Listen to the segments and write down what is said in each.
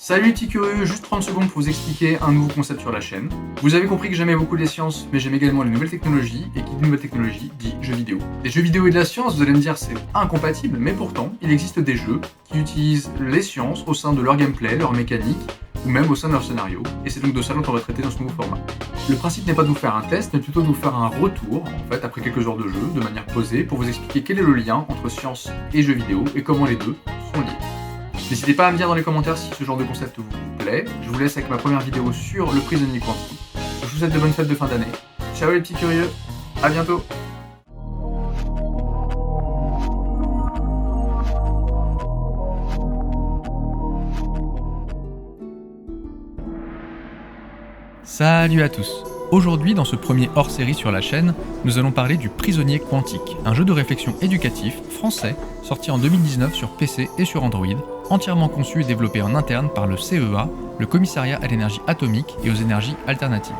Salut les petits curieux, juste 30 secondes pour vous expliquer un nouveau concept sur la chaîne. Vous avez compris que j'aimais beaucoup les sciences, mais j'aime également les nouvelles technologies, et qui dit nouvelles technologies dit jeux vidéo. Les jeux vidéo et de la science, vous allez me dire c'est incompatible, mais pourtant, il existe des jeux qui utilisent les sciences au sein de leur gameplay, leur mécanique, ou même au sein de leur scénario, et c'est donc de ça dont on va traiter dans ce nouveau format. Le principe n'est pas de vous faire un test, mais plutôt de vous faire un retour, en fait, après quelques heures de jeu, de manière posée, pour vous expliquer quel est le lien entre science et jeux vidéo, et comment les deux sont liés. N'hésitez pas à me dire dans les commentaires si ce genre de concept vous plaît. Je vous laisse avec ma première vidéo sur le prisonnier quantique. Je vous souhaite de bonnes fêtes de fin d'année. Ciao les petits curieux, à bientôt. Salut à tous. Aujourd'hui, dans ce premier hors-série sur la chaîne, nous allons parler du Prisonnier quantique, un jeu de réflexion éducatif français sorti en 2019 sur PC et sur Android, entièrement conçu et développé en interne par le CEA, le Commissariat à l'énergie atomique et aux énergies alternatives.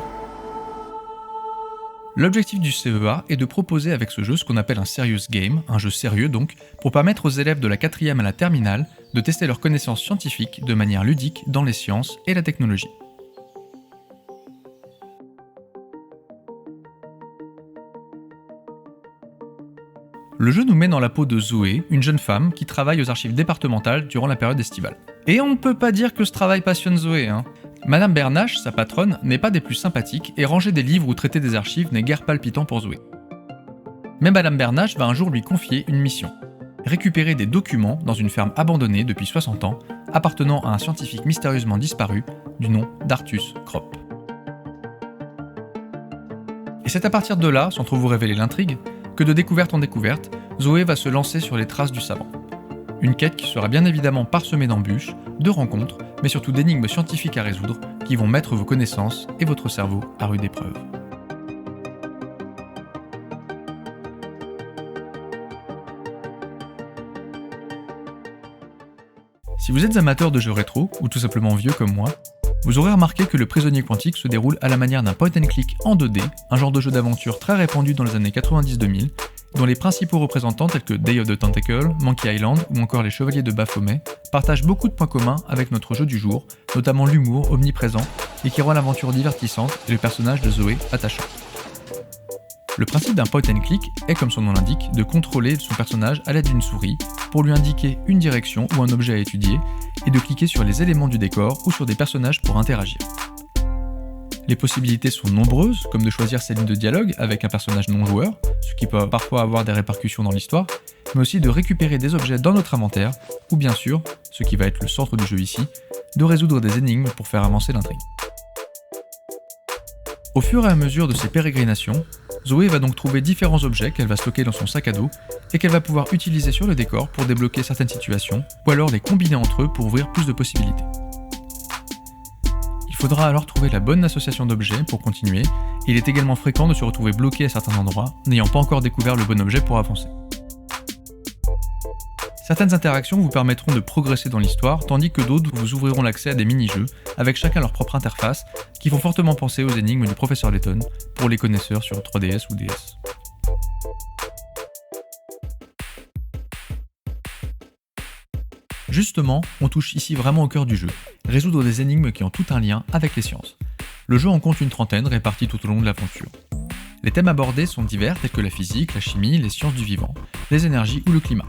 L'objectif du CEA est de proposer avec ce jeu ce qu'on appelle un serious game, un jeu sérieux donc, pour permettre aux élèves de la 4e à la terminale de tester leurs connaissances scientifiques de manière ludique dans les sciences et la technologie. Le jeu nous met dans la peau de Zoé, une jeune femme qui travaille aux archives départementales durant la période estivale. Et on ne peut pas dire que ce travail passionne Zoé, hein. Madame Bernache, sa patronne, n'est pas des plus sympathiques et ranger des livres ou traiter des archives n'est guère palpitant pour Zoé. Mais Madame Bernache va un jour lui confier une mission. Récupérer des documents dans une ferme abandonnée depuis 60 ans, appartenant à un scientifique mystérieusement disparu du nom d'Artus Kropp. Et c'est à partir de là, sans trop vous révéler l'intrigue, que de découverte en découverte, Zoé va se lancer sur les traces du savant. Une quête qui sera bien évidemment parsemée d'embûches, de rencontres, mais surtout d'énigmes scientifiques à résoudre qui vont mettre vos connaissances et votre cerveau à rude épreuve. Si vous êtes amateur de jeux rétro, ou tout simplement vieux comme moi, vous aurez remarqué que le Prisonnier quantique se déroule à la manière d'un point and click en 2D, un genre de jeu d'aventure très répandu dans les années 90-2000, dont les principaux représentants tels que Day of the Tentacle, Monkey Island ou encore les Chevaliers de Baphomet partagent beaucoup de points communs avec notre jeu du jour, notamment l'humour omniprésent et qui rend l'aventure divertissante et le personnage de Zoé attachant. Le principe d'un point and click est, comme son nom l'indique, de contrôler son personnage à l'aide d'une souris pour lui indiquer une direction ou un objet à étudier et de cliquer sur les éléments du décor ou sur des personnages pour interagir. Les possibilités sont nombreuses, comme de choisir ses lignes de dialogue avec un personnage non-joueur, ce qui peut parfois avoir des répercussions dans l'histoire, mais aussi de récupérer des objets dans notre inventaire, ou bien sûr, ce qui va être le centre du jeu ici, de résoudre des énigmes pour faire avancer l'intrigue. Au fur et à mesure de ses pérégrinations, Zoé va donc trouver différents objets qu'elle va stocker dans son sac à dos et qu'elle va pouvoir utiliser sur le décor pour débloquer certaines situations, ou alors les combiner entre eux pour ouvrir plus de possibilités. Il faudra alors trouver la bonne association d'objets pour continuer, et il est également fréquent de se retrouver bloqué à certains endroits, n'ayant pas encore découvert le bon objet pour avancer. Certaines interactions vous permettront de progresser dans l'histoire, tandis que d'autres vous ouvriront l'accès à des mini-jeux, avec chacun leur propre interface, qui font fortement penser aux énigmes du professeur Layton, pour les connaisseurs sur 3DS ou DS. Justement, on touche ici vraiment au cœur du jeu, résoudre des énigmes qui ont tout un lien avec les sciences. Le jeu en compte une trentaine répartis tout au long de l'aventure. Les thèmes abordés sont divers tels que la physique, la chimie, les sciences du vivant, les énergies ou le climat.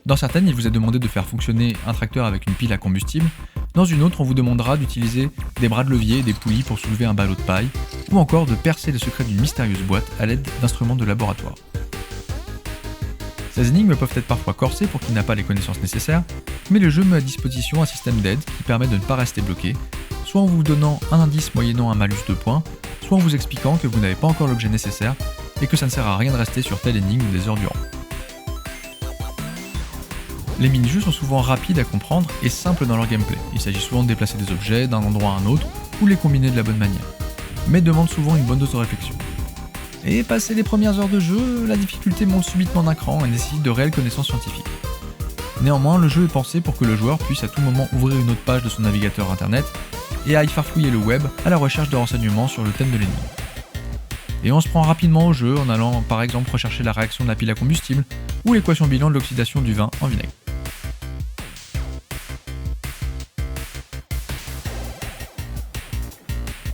Dans certaines, il vous est demandé de faire fonctionner un tracteur avec une pile à combustible, dans une autre, on vous demandera d'utiliser des bras de levier et des poulies pour soulever un ballot de paille, ou encore de percer les secrets d'une mystérieuse boîte à l'aide d'instruments de laboratoire. Ces énigmes peuvent être parfois corsées pour qui n'a pas les connaissances nécessaires, mais le jeu met à disposition un système d'aide qui permet de ne pas rester bloqué, soit en vous donnant un indice moyennant un malus de points, soit en vous expliquant que vous n'avez pas encore l'objet nécessaire et que ça ne sert à rien de rester sur telle énigme des heures durant. Les mini-jeux sont souvent rapides à comprendre et simples dans leur gameplay. Il s'agit souvent de déplacer des objets d'un endroit à un autre ou les combiner de la bonne manière, mais demandent souvent une bonne dose de réflexion. Et passé les premières heures de jeu, la difficulté monte subitement d'un cran et nécessite de réelles connaissances scientifiques. Néanmoins, le jeu est pensé pour que le joueur puisse à tout moment ouvrir une autre page de son navigateur internet et aille farfouiller le web à la recherche de renseignements sur le thème de l'énigme. Et on se prend rapidement au jeu en allant par exemple rechercher la réaction de la pile à combustible ou l'équation bilan de l'oxydation du vin en vinaigre.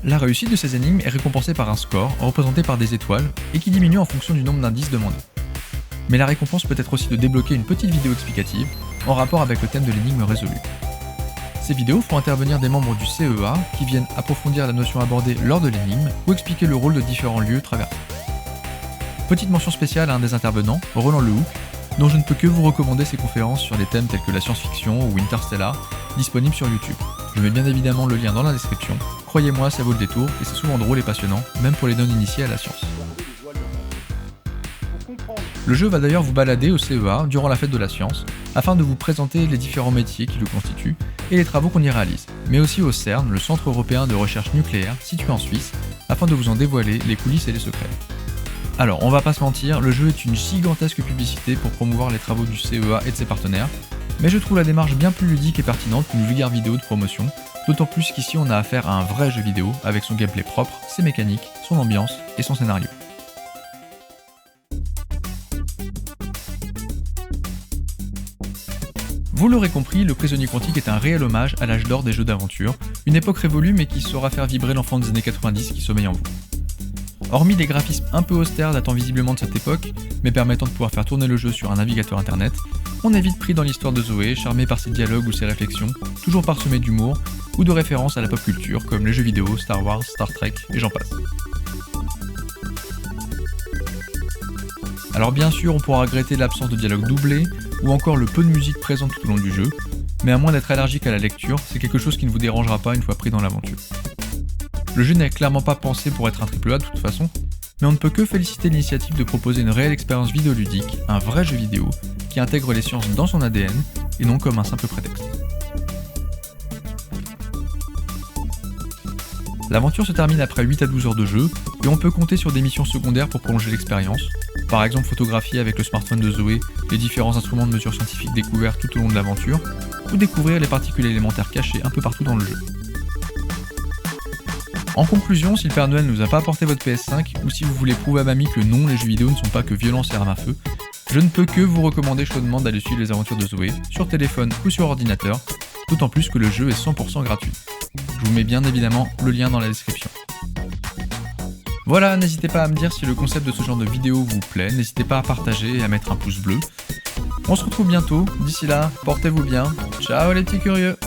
La réussite de ces énigmes est récompensée par un score, représenté par des étoiles, et qui diminue en fonction du nombre d'indices demandés. Mais la récompense peut être aussi de débloquer une petite vidéo explicative, en rapport avec le thème de l'énigme résolue. Ces vidéos font intervenir des membres du CEA qui viennent approfondir la notion abordée lors de l'énigme ou expliquer le rôle de différents lieux traversés. Petite mention spéciale à un des intervenants, Roland Lehoucq, dont je ne peux que vous recommander ses conférences sur des thèmes tels que la science-fiction ou Interstellar, disponibles sur YouTube. Je mets bien évidemment le lien dans la description. Croyez-moi, ça vaut le détour et c'est souvent drôle et passionnant, même pour les non-initiés à la science. Le jeu va d'ailleurs vous balader au CEA durant la fête de la science, afin de vous présenter les différents métiers qui le constituent et les travaux qu'on y réalise, mais aussi au CERN, le Centre Européen de Recherche Nucléaire, situé en Suisse, afin de vous en dévoiler les coulisses et les secrets. Alors, on va pas se mentir, le jeu est une gigantesque publicité pour promouvoir les travaux du CEA et de ses partenaires, mais je trouve la démarche bien plus ludique et pertinente qu'une vulgaire vidéo de promotion, d'autant plus qu'ici on a affaire à un vrai jeu vidéo avec son gameplay propre, ses mécaniques, son ambiance et son scénario. Vous l'aurez compris, Le Prisonnier Quantique est un réel hommage à l'âge d'or des jeux d'aventure, une époque révolue mais qui saura faire vibrer l'enfant des années 90 qui sommeille en vous. Hormis des graphismes un peu austères datant visiblement de cette époque, mais permettant de pouvoir faire tourner le jeu sur un navigateur internet, on est vite pris dans l'histoire de Zoé, charmé par ses dialogues ou ses réflexions, toujours parsemés d'humour, ou de références à la pop culture comme les jeux vidéo, Star Wars, Star Trek, et j'en passe. Alors bien sûr, on pourra regretter l'absence de dialogue doublé, ou encore le peu de musique présente tout au long du jeu, mais à moins d'être allergique à la lecture, c'est quelque chose qui ne vous dérangera pas une fois pris dans l'aventure. Le jeu n'est clairement pas pensé pour être un AAA de toute façon, mais on ne peut que féliciter l'initiative de proposer une réelle expérience vidéoludique, un vrai jeu vidéo, qui intègre les sciences dans son ADN, et non comme un simple prétexte. L'aventure se termine après 8 à 12 heures de jeu, et on peut compter sur des missions secondaires pour prolonger l'expérience, par exemple photographier avec le smartphone de Zoé les différents instruments de mesure scientifique découverts tout au long de l'aventure, ou découvrir les particules élémentaires cachées un peu partout dans le jeu. En conclusion, si le Père Noël ne vous a pas apporté votre PS5, ou si vous voulez prouver à mamie que non, les jeux vidéo ne sont pas que violence et armes à feu, je ne peux que vous recommander chaudement d'aller suivre les aventures de Zoé, sur téléphone ou sur ordinateur, d'autant plus que le jeu est 100% gratuit. Je vous mets bien évidemment le lien dans la description. Voilà, n'hésitez pas à me dire si le concept de ce genre de vidéo vous plaît, n'hésitez pas à partager et à mettre un pouce bleu. On se retrouve bientôt, d'ici là, portez-vous bien, ciao les petits curieux!